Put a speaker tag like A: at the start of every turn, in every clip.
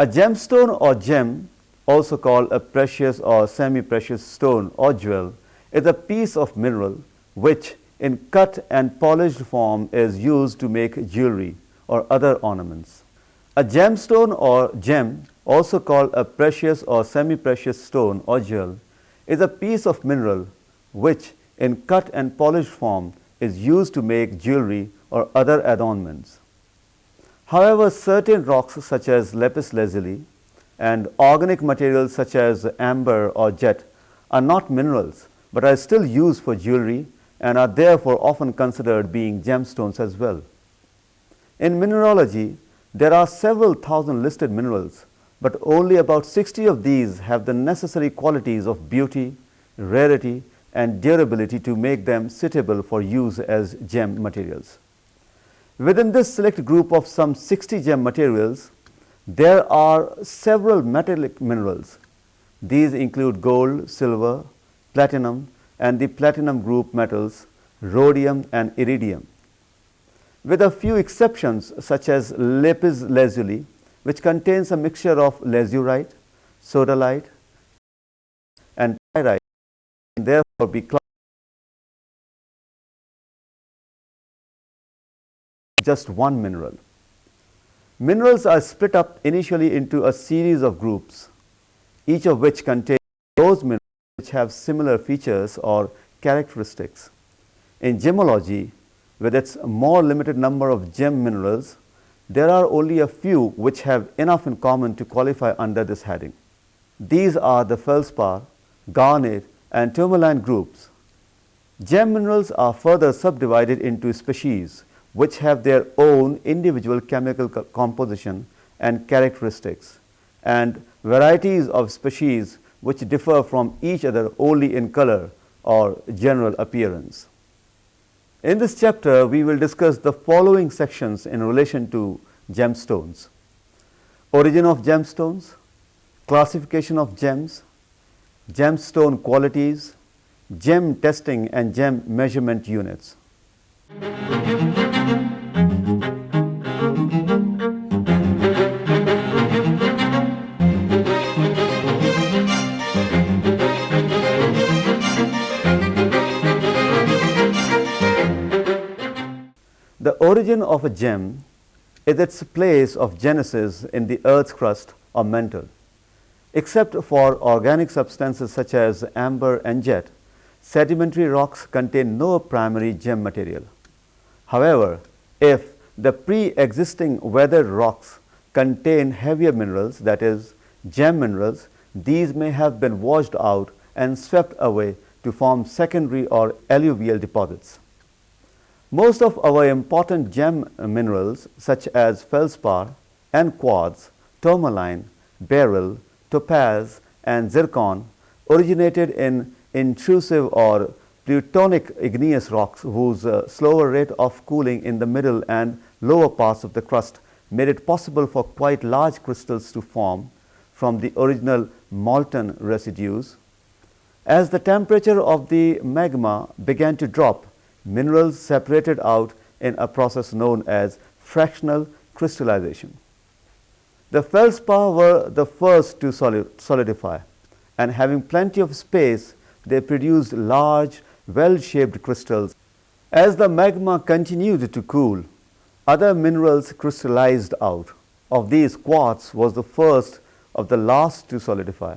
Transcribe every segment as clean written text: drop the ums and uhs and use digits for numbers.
A: A gemstone or gem, also called a precious or semi-precious stone or jewel, is a piece of mineral which in cut and polished form is used to make jewelry or other ornaments. A gemstone or gem, also called a precious or semi-precious stone or jewel, is a piece of mineral which in cut and polished form is used to make jewelry or other adornments. However, certain rocks such as lapis lazuli and organic materials such as amber or jet are not minerals but are still used for jewelry and are therefore often considered being gemstones as well. In mineralogy, there are several thousand listed minerals, but only about 60 of these have the necessary qualities of beauty, rarity, and durability to make them suitable for use as gem materials. Within this select group of some 60 gem materials, there are several metallic minerals. These include gold, silver, platinum, and the platinum group metals, rhodium and iridium. With a few exceptions such as lapis lazuli, which contains a mixture of lazurite, sodalite, and pyrite, and therefore be classified as just one mineral. Minerals are split up initially into a series of groups, each of which contains those minerals which have similar features or characteristics. In gemology, with its more limited number of gem minerals, there are only a few which have enough in common to qualify under this heading. These are the feldspar, garnet, and tourmaline groups. Gem minerals are further subdivided into species which have their own individual chemical composition and characteristics, and varieties of species which differ from each other only in color or general appearance. In this chapter, we will discuss the following sections in relation to gemstones: origin of gemstones, classification of gems, gemstone qualities, gem testing and gem measurement units. The origin of a gem is its place of genesis in the earth's crust or mantle. Except for organic substances such as amber and jet, sedimentary rocks contain no primary gem material. However, if the pre-existing weathered rocks contain heavier minerals, that is, gem minerals, these may have been washed out and swept away to form secondary or alluvial deposits. Most of our important gem minerals such as feldspar and quartz, tourmaline, beryl, topaz, and zircon originated in intrusive or plutonic igneous rocks whose slower rate of cooling in the middle and lower parts of the crust made it possible for quite large crystals to form from the original molten residues. As the temperature of the magma began to drop, minerals separated out in a process known as fractional crystallization. The feldspar were the first to solidify, and having plenty of space, they produced large, well-shaped crystals. As the magma continued to cool, other minerals crystallized out. Of these, quartz was the first of the last to solidify,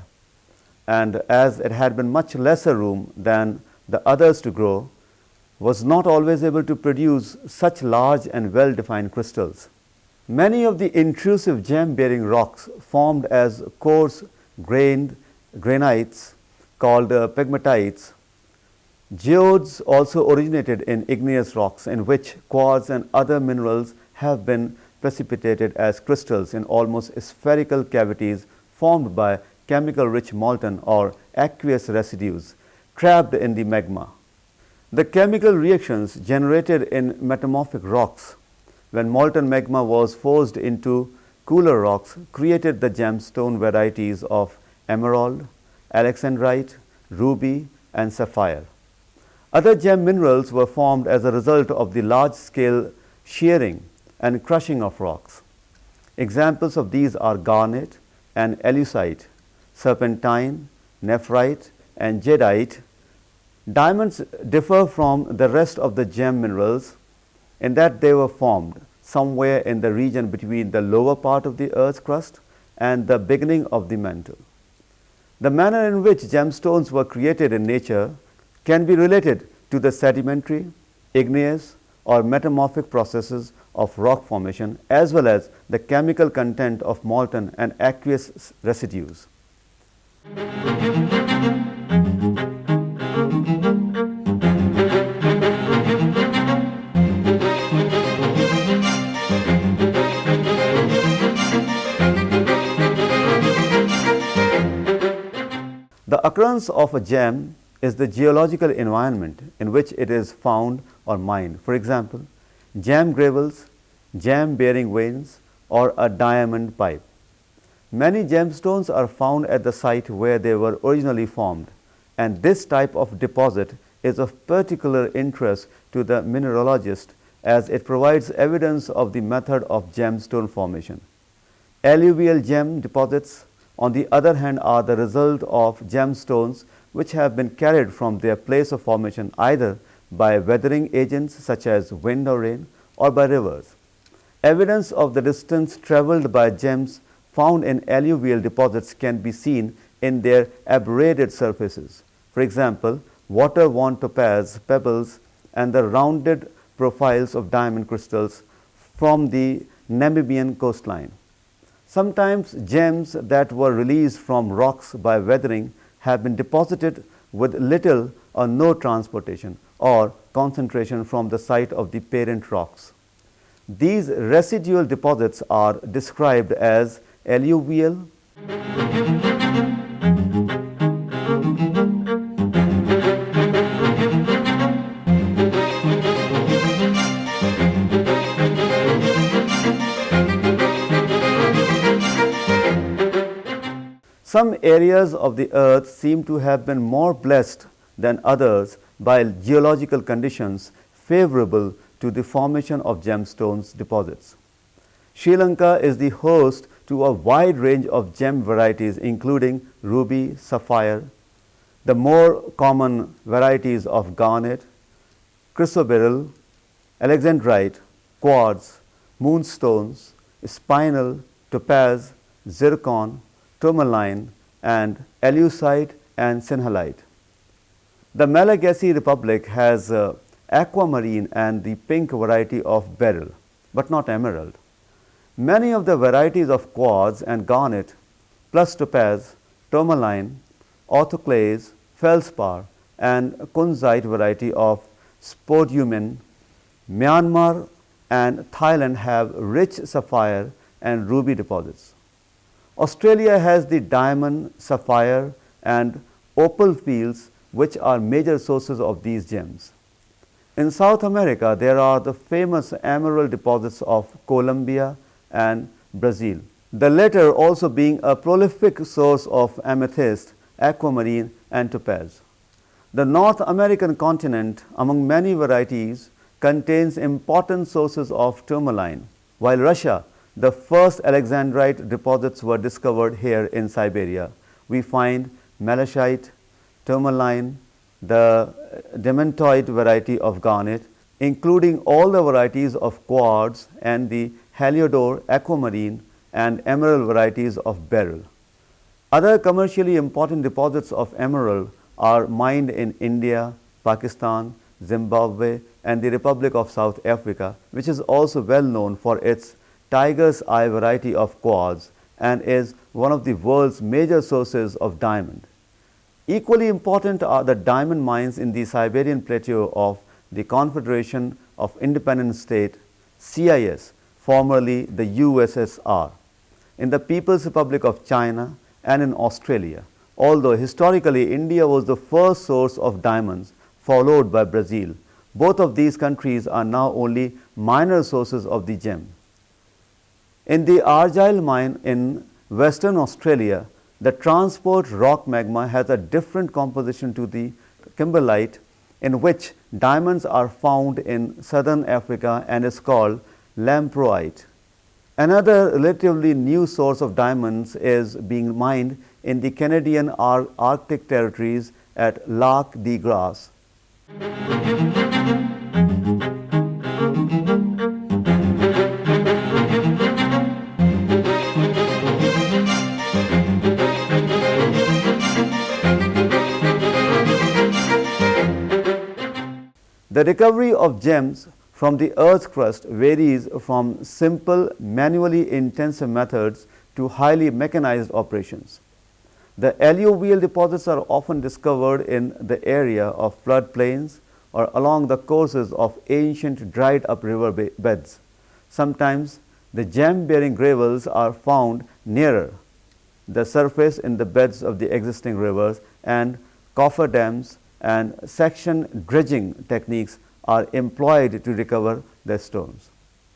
A: and as it had been much lesser room than the others to grow, was not always able to produce such large and well-defined crystals. Many of the intrusive gem-bearing rocks formed as coarse grained granites called pegmatites. Geodes also originated in igneous rocks in which quartz and other minerals have been precipitated as crystals in almost spherical cavities formed by chemical-rich molten or aqueous residues trapped in the magma. The chemical reactions generated in metamorphic rocks when molten magma was forced into cooler rocks created the gemstone varieties of emerald, alexandrite, ruby, and sapphire. Other gem minerals were formed as a result of the large-scale shearing and crushing of rocks. Examples of these are garnet and elusite, serpentine, nephrite, and jadeite. Diamonds differ from the rest of the gem minerals in that they were formed somewhere in the region between the lower part of the Earth's crust and the beginning of the mantle. The manner in which gemstones were created in nature can be related to the sedimentary, igneous, or metamorphic processes of rock formation, as well as the chemical content of molten and aqueous residues. The occurrence of a gem is the geological environment in which it is found or mined. For example, gem gravels, gem bearing veins, or a diamond pipe. Many gemstones are found at the site where they were originally formed, and this type of deposit is of particular interest to the mineralogist as it provides evidence of the method of gemstone formation. Alluvial gem deposits, on the other hand, are the result of gemstones which have been carried from their place of formation either by weathering agents such as wind or rain, or by rivers. Evidence of the distance traveled by gems found in alluvial deposits can be seen in their abraded surfaces. For example, water-worn topaz pebbles and the rounded profiles of diamond crystals from the Namibian coastline. Sometimes gems that were released from rocks by weathering have been deposited with little or no transportation or concentration from the site of the parent rocks. These residual deposits are described as alluvial, Some areas of the earth seem to have been more blessed than others by geological conditions favorable to the formation of gemstones deposits. Sri Lanka is the host to a wide range of gem varieties including ruby, sapphire, the more common varieties of garnet, chrysoberyl, alexandrite, quartz, moonstones, spinel, topaz, zircon, tourmaline, and elusite and synhalite. The Malagasy Republic has aquamarine and the pink variety of beryl, but not emerald. Many of the varieties of quartz and garnet, plus topaz, tourmaline, orthoclase, feldspar, and kunzite variety of spodumene, Myanmar and Thailand have rich sapphire and ruby deposits. Australia has the diamond, sapphire, and opal fields, which are major sources of these gems. In South America, there are the famous emerald deposits of Colombia and Brazil, the latter also being a prolific source of amethyst, aquamarine, and topaz. The North American continent, among many varieties, contains important sources of tourmaline, while Russia, the first alexandrite deposits were discovered here in Siberia. We find malachite, tourmaline, the demantoid variety of garnet, including all the varieties of quartz and the heliodor, aquamarine, and emerald varieties of beryl. Other commercially important deposits of emerald are mined in India, Pakistan, Zimbabwe, and the Republic of South Africa, which is also well known for its tiger's eye variety of quartz and is one of the world's major sources of diamond. Equally important are the diamond mines in the Siberian Plateau of the Confederation of Independent States, CIS, formerly the USSR, in the People's Republic of China, and in Australia. Although historically India was the first source of diamonds, followed by Brazil, both of these countries are now only minor sources of the gem. In the Argyle mine in Western Australia, the transport rock magma has a different composition to the kimberlite, in which diamonds are found in southern Africa and is called lamproite. Another relatively new source of diamonds is being mined in the Canadian Arctic territories at Lac de Grasse. The recovery of gems from the Earth's crust varies from simple, manually intensive methods to highly mechanized operations. The alluvial deposits are often discovered in the area of floodplains or along the courses of ancient dried-up river beds. Sometimes the gem-bearing gravels are found nearer the surface in the beds of the existing rivers, and cofferdams and section dredging techniques are employed to recover the stones.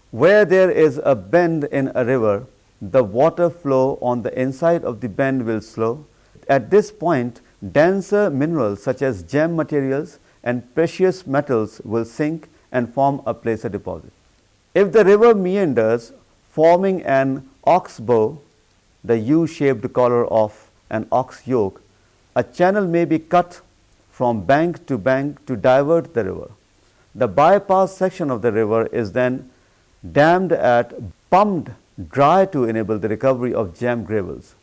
A: Where there is a bend in a river, the water flow on the inside of the bend will slow. At this point, denser minerals such as gem materials and precious metals will sink and form a placer deposit. If the river meanders, forming an oxbow, the U-shaped collar of an ox yoke, a channel may be cut from bank to divert the river. The bypass section of the river is then dammed and pumped dry to enable the recovery of gem gravels.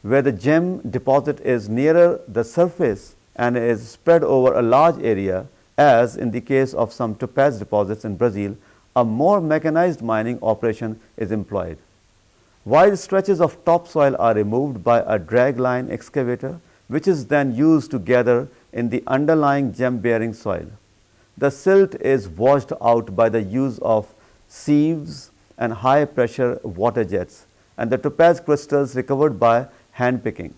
A: Where the gem deposit is nearer the surface and is spread over a large area, as in the case of some topaz deposits in Brazil, a more mechanized mining operation is employed. Wide stretches of topsoil are removed by a dragline excavator, which is then used to gather in the underlying gem-bearing soil. The silt is washed out by the use of sieves and high-pressure water jets, and the topaz crystals recovered by hand-picking.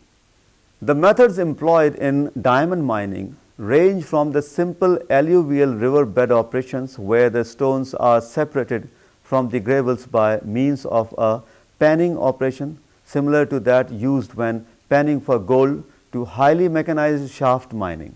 A: The methods employed in diamond mining range from the simple alluvial riverbed operations where the stones are separated from the gravels by means of a panning operation similar to that used when panning for gold, to highly mechanized shaft mining.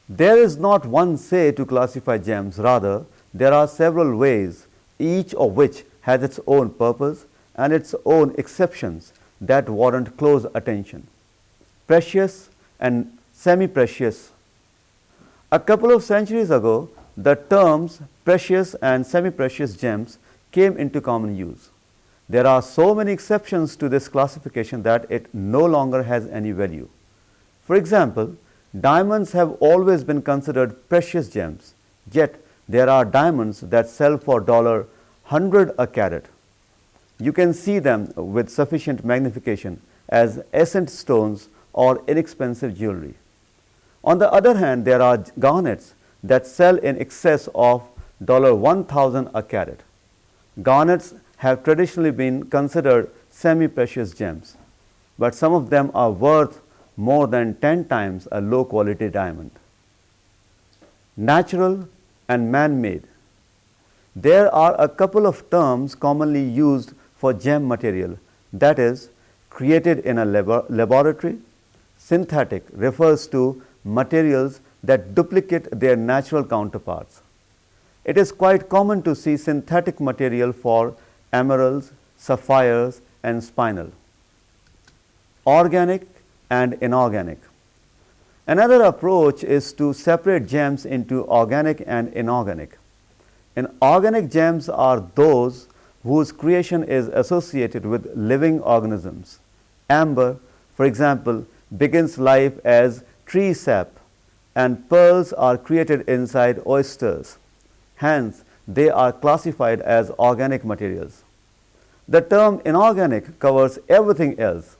A: There is not one say to classify gems, rather there are several ways, each of which has its own purpose and its own exceptions that warrant close attention. Precious and semi-precious. A couple of centuries ago, the terms precious and semi-precious gems came into common use. There are so many exceptions to this classification that it no longer has any value. For example, diamonds have always been considered precious gems, yet there are diamonds that sell for $100 a carat. You can see them with sufficient magnification as essence stones or inexpensive jewelry. On the other hand, there are garnets that sell in excess of $1,000 a carat. Garnets have traditionally been considered semi-precious gems, but some of them are worth more than 10 times a low-quality diamond. Natural and man-made. There are a couple of terms commonly used for gem material, that is, created in a laboratory. Synthetic refers to materials that duplicate their natural counterparts. It is quite common to see synthetic material for emeralds, sapphires, and spinel. Organic and inorganic. Another approach is to separate gems into organic and inorganic. Inorganic gems are those whose creation is associated with living organisms. Amber, for example, begins life as tree sap, and pearls are created inside oysters. Hence, they are classified as organic materials. The term inorganic covers everything else.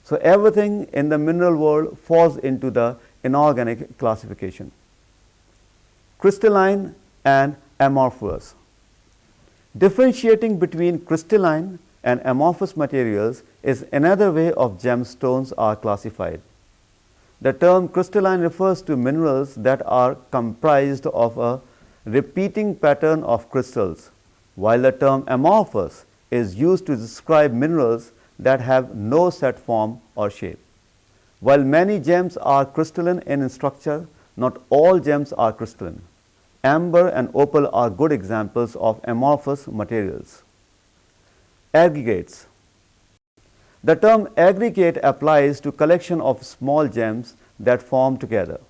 A: So, everything in the mineral world falls into the inorganic classification. Crystalline and amorphous. Differentiating between crystalline and amorphous materials is another way of gemstones are classified. The term crystalline refers to minerals that are comprised of a repeating pattern of crystals, while the term amorphous is used to describe minerals that have no set form or shape. While many gems are crystalline in structure, not all gems are crystalline. Amber and opal are good examples of amorphous materials. Aggregates. The term aggregate applies to collection of small gems that form together.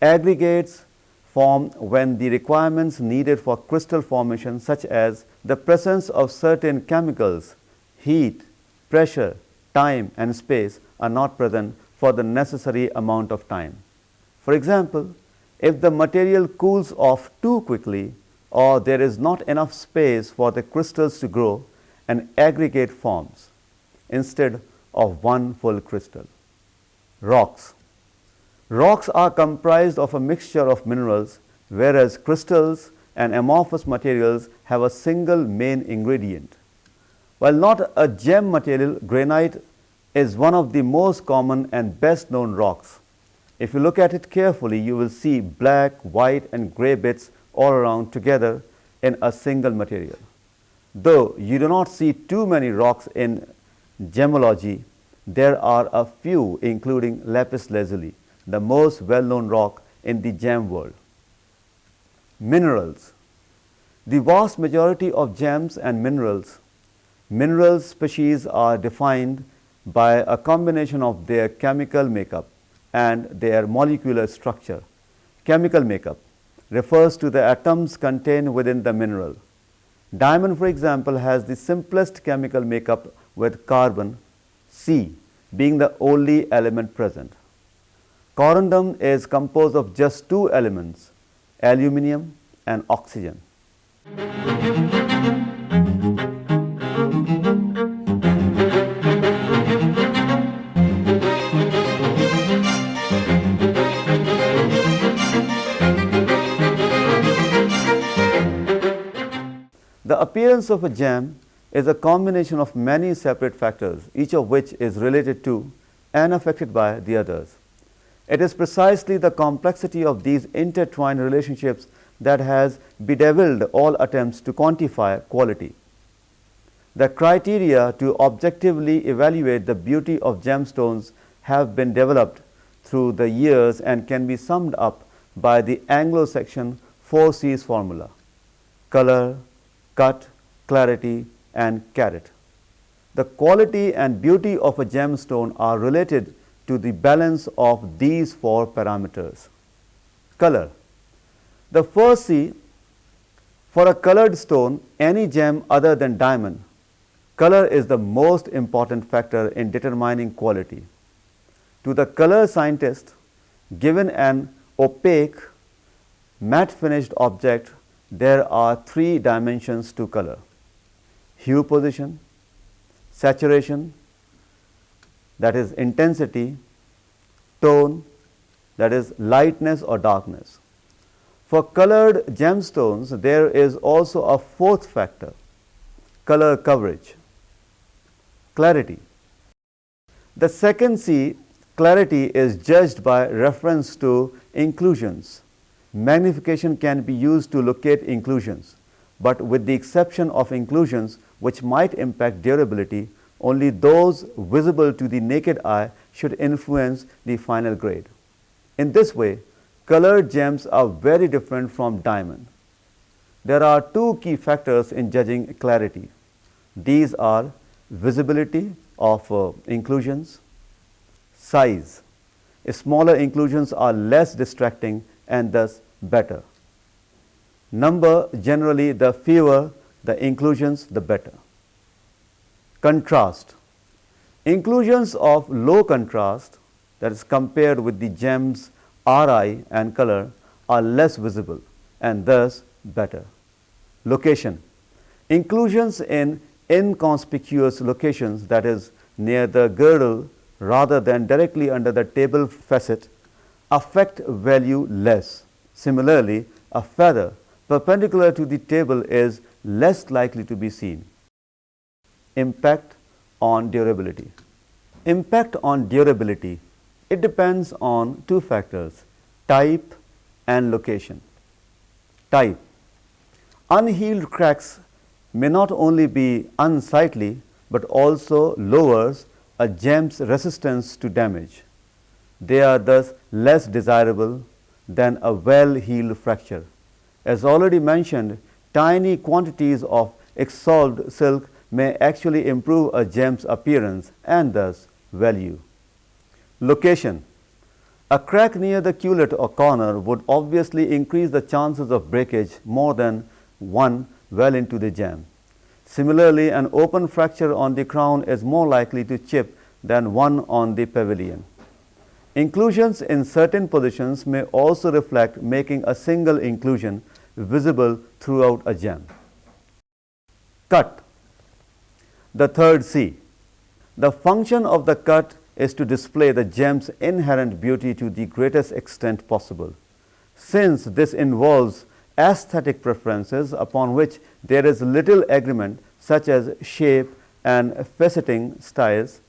A: Aggregates form when the requirements needed for crystal formation, such as the presence of certain chemicals, heat, pressure, time and space, are not present for the necessary amount of time. For example, if the material cools off too quickly or there is not enough space for the crystals to grow, an aggregate forms instead of one full crystal. Rocks. Rocks are comprised of a mixture of minerals, whereas crystals and amorphous materials have a single main ingredient. While not a gem material, granite is one of the most common and best known rocks. If you look at it carefully, you will see black, white and grey bits all around together in a single material. Though you do not see too many rocks in gemology, there are a few, including lapis lazuli, the most well-known rock in the gem world. Minerals. The vast majority of gems and mineral species are defined by a combination of their chemical makeup and their molecular structure. Chemical makeup refers to the atoms contained within the mineral. Diamond, for example, has the simplest chemical makeup, with carbon, C, being the only element present. Corundum is composed of just two elements, aluminium and oxygen. The appearance of a gem is a combination of many separate factors, each of which is related to and affected by the others. It is precisely the complexity of these intertwined relationships that has bedeviled all attempts to quantify quality. The criteria to objectively evaluate the beauty of gemstones have been developed through the years and can be summed up by the Anglo-Saxon 4C's formula: color, cut, clarity and carat. The quality and beauty of a gemstone are related to the balance of these four parameters. Color. The first C, for a colored stone, any gem other than diamond, color is the most important factor in determining quality. To the color scientist, given an opaque, matte finished object, there are three dimensions to color: hue position, saturation, that is intensity, tone, that is lightness or darkness. For colored gemstones, there is also a fourth factor: color coverage. Clarity. The second C, clarity, is judged by reference to inclusions. Magnification can be used to locate inclusions, but with the exception of inclusions which might impact durability, only those visible to the naked eye should influence the final grade. In this way, colored gems are very different from diamond. There are two key factors in judging clarity. These are visibility of inclusions, size. Smaller inclusions are less distracting and thus better. Number, generally the fewer the inclusions, the better. Contrast. Inclusions of low contrast, that is compared with the gem's Ri and color, are less visible and thus better. Location. Inclusions in inconspicuous locations, that is near the girdle rather than directly under the table facet, affect value less. Similarly, a feather perpendicular to the table is less likely to be seen. Impact on durability. Impact on durability. It depends on two factors: type and location. Type. Unhealed cracks may not only be unsightly but also lowers a gem's resistance to damage. They are thus less desirable than a well-healed fracture. As already mentioned, tiny quantities of exsolved silk may actually improve a gem's appearance and thus value. Location. A crack near the culate or corner would obviously increase the chances of breakage more than one well into the gem. Similarly, an open fracture on the crown is more likely to chip than one on the pavilion. Inclusions in certain positions may also reflect making a single inclusion visible throughout a gem. Cut. The third C. The function of the cut is to display the gem's inherent beauty to the greatest extent possible. Since this involves aesthetic preferences upon which there is little agreement, such as shape and faceting styles,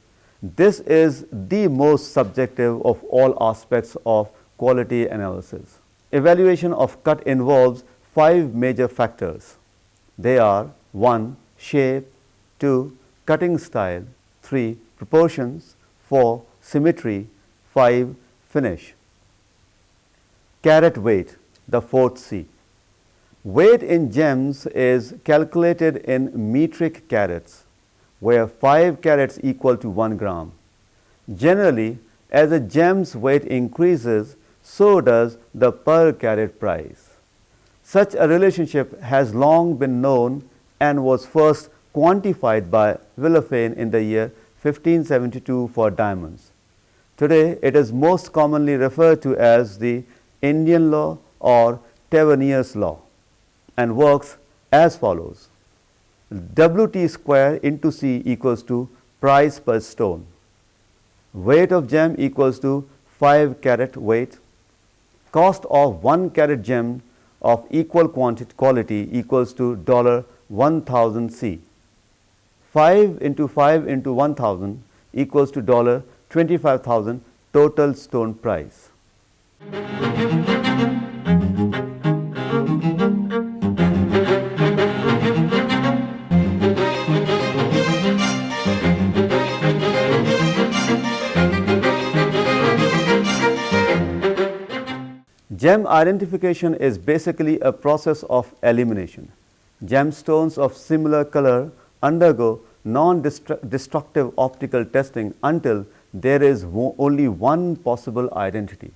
A: this is the most subjective of all aspects of quality analysis. Evaluation of cut involves 5 major factors. They are 1. Shape, 2. Cutting style, 3. Proportions, 4. Symmetry, 5. Finish. Carat weight, the fourth C. Weight in gems is calculated in metric carats, where 5 carats equal to 1 gram. Generally, as a gem's weight increases, so does the per carat price. Such a relationship has long been known and was first quantified by Villefane in the year 1572 for diamonds. Today, it is most commonly referred to as the Indian law or Tavernier's law and works as follows. WT square into C equals to price per stone. Weight of gem equals to 5 carat weight. Cost of 1 carat gem of equal quality equals to $1,000 C. 5 into 5 into 1,000 equals to $25,000 total stone price. Gem identification is basically a process of elimination. Gemstones of similar color undergo non-destructive optical testing until there is only one possible identity.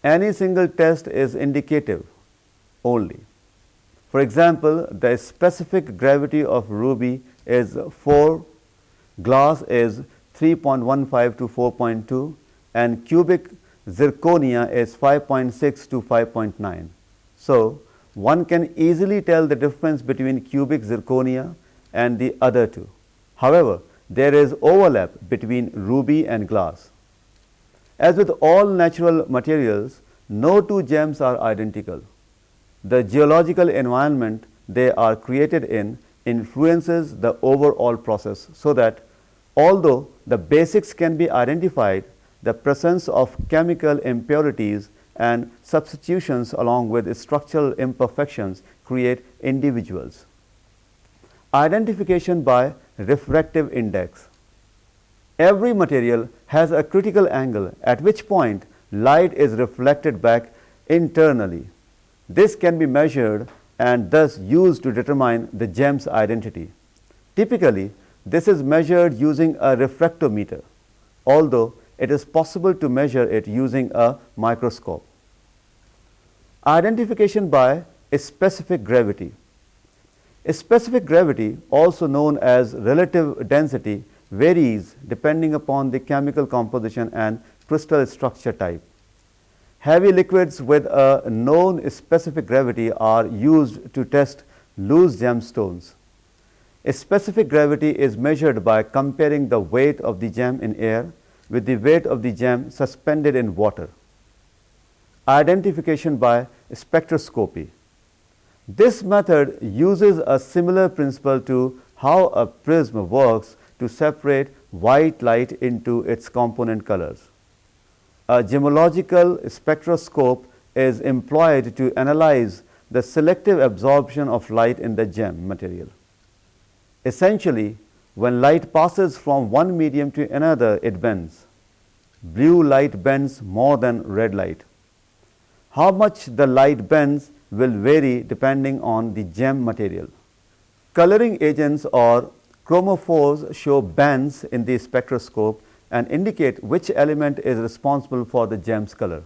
A: Any single test is indicative only. For example, the specific gravity of ruby is 4, glass is 3.15 to 4.2, and cubic zirconia is 5.6 to 5.9. So, one can easily tell the difference between cubic zirconia and the other two. However, there is overlap between ruby and glass. As with all natural materials, no two gems are identical. The geological environment they are created in influences the overall process, so that although the basics can be identified, the presence of chemical impurities and substitutions along with structural imperfections create individuals. Identification by refractive index. Every material has a critical angle at which point light is reflected back internally. This can be measured and thus used to determine the gem's identity. Typically, this is measured using a refractometer, although it is possible to measure it using a microscope. Identification by specific gravity. Specific gravity, also known as relative density, varies depending upon the chemical composition and crystal structure type. Heavy liquids with a known specific gravity are used to test loose gemstones. Specific gravity is measured by comparing the weight of the gem in air with the weight of the gem suspended in water. Identification by spectroscopy. This method uses a similar principle to how a prism works to separate white light into its component colors. A gemological spectroscope is employed to analyze the selective absorption of light in the gem material. Essentially, when light passes from one medium to another, it bends. Blue light bends more than red light. How much the light bends will vary depending on the gem material. Coloring agents or chromophores show bands in the spectroscope and indicate which element is responsible for the gem's color.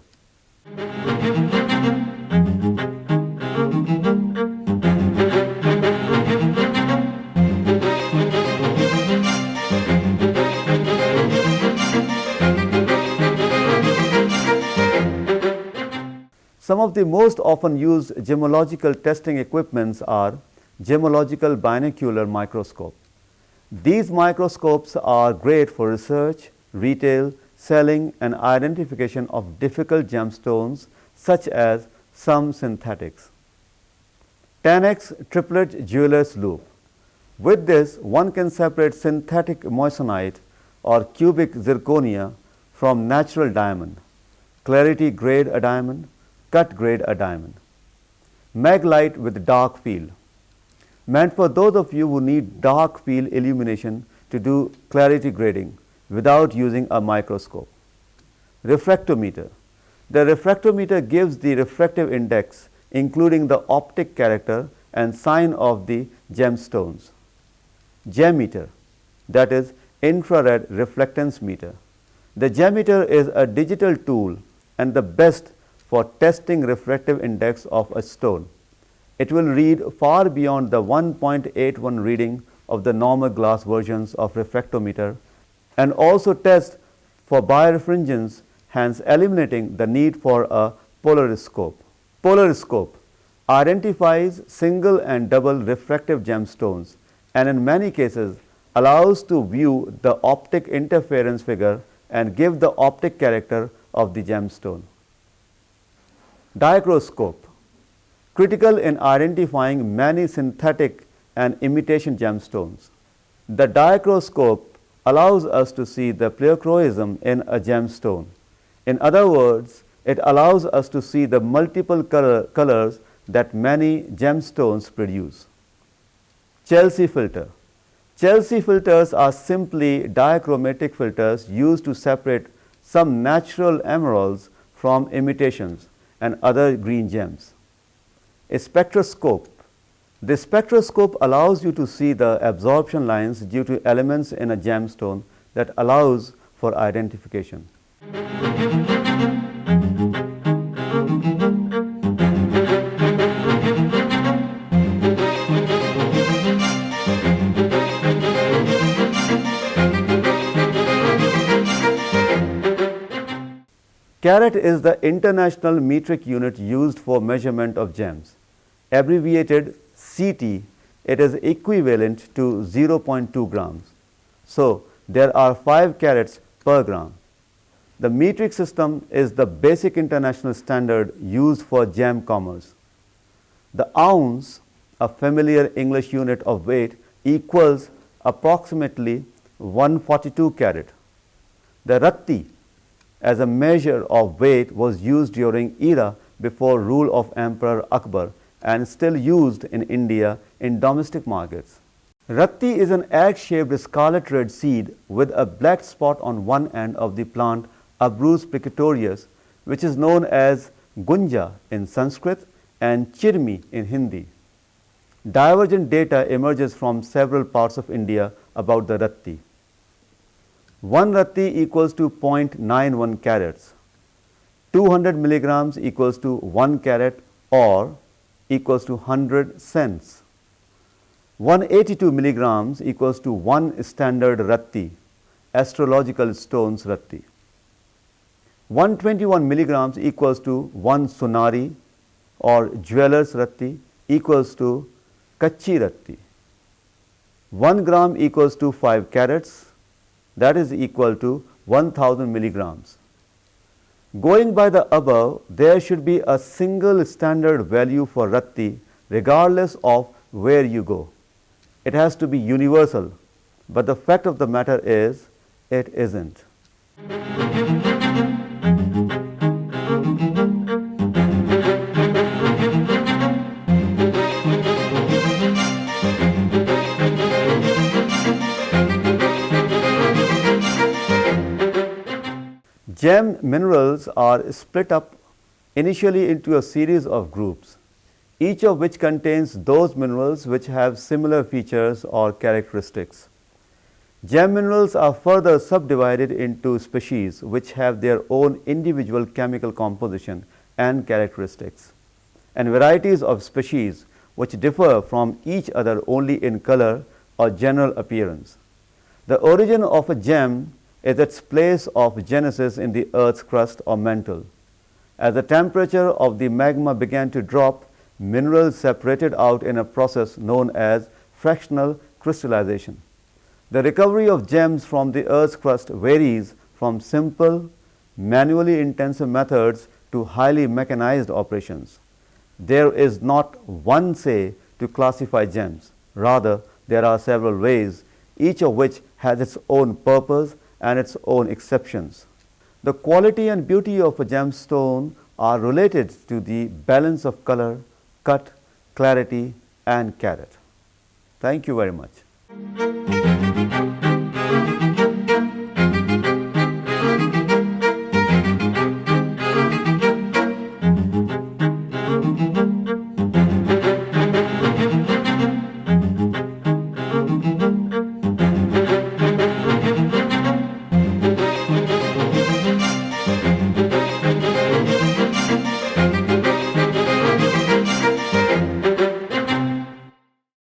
A: Some of the most often used gemological testing equipments are gemological binocular microscope. These microscopes are great for research, retail, selling and identification of difficult gemstones such as some synthetics. 10x triplet jeweler's loupe. With this, one can separate synthetic moissanite or cubic zirconia from natural diamond, clarity grade a diamond, cut grade a diamond. Mag light with dark field. Meant for those of you who need dark field illumination to do clarity grading without using a microscope. Refractometer. The refractometer gives the refractive index including the optic character and sign of the gemstones. Gemmeter, that is infrared reflectance meter. The gemmeter is a digital tool and the best for testing refractive index of a stone. It will read far beyond the 1.81 reading of the normal glass versions of refractometer and also test for birefringence, hence eliminating the need for a polariscope. Polariscope identifies single and double refractive gemstones and in many cases allows to view the optic interference figure and give the optic character of the gemstone. Diachroscope, critical in identifying many synthetic and imitation gemstones. The diachroscope allows us to see the pleochroism in a gemstone. In other words, it allows us to see the multiple colors that many gemstones produce. Chelsea filter. Chelsea filters are simply diachromatic filters used to separate some natural emeralds from imitations and other green gems. A spectroscope. The spectroscope allows you to see the absorption lines due to elements in a gemstone that allows for identification. Carat is the international metric unit used for measurement of gems. Abbreviated CT, it is equivalent to 0.2 grams. So, there are 5 carats per gram. The metric system is the basic international standard used for gem commerce. The ounce, a familiar English unit of weight, equals approximately 142 carat. The ratti, as a measure of weight, was used during era before rule of Emperor Akbar and still used in India in domestic markets. Ratti is an egg-shaped scarlet red seed with a black spot on one end of the plant Abrus precatorius, which is known as gunja in Sanskrit and chirmi in Hindi. Divergent data emerges from several parts of India about the ratti. 1 ratti equals to 0.91 carats. 200 milligrams equals to 1 carat or equals to 100 cents. 182 milligrams equals to 1 standard ratti, astrological stones ratti. 121 milligrams equals to 1 sonari or jewelers ratti equals to kachi ratti. 1 gram equals to 5 carats, that is equal to 1000 milligrams. Going by the above, there should be a single standard value for ratti regardless of where you go. It has to be universal, but the fact of the matter is, it isn't. Gem minerals are split up initially into a series of groups, each of which contains those minerals which have similar features or characteristics. Gem minerals are further subdivided into species which have their own individual chemical composition and characteristics, and varieties of species which differ from each other only in color or general appearance. The origin of a gem is its place of genesis in the Earth's crust or mantle. As the temperature of the magma began to drop, minerals separated out in a process known as fractional crystallization. The recovery of gems from the Earth's crust varies from simple, manually intensive methods to highly mechanized operations. There is not one way to classify gems. Rather, there are several ways, each of which has its own purpose and its own exceptions. The quality and beauty of a gemstone are related to the balance of color, cut, clarity, and carat. Thank you very much.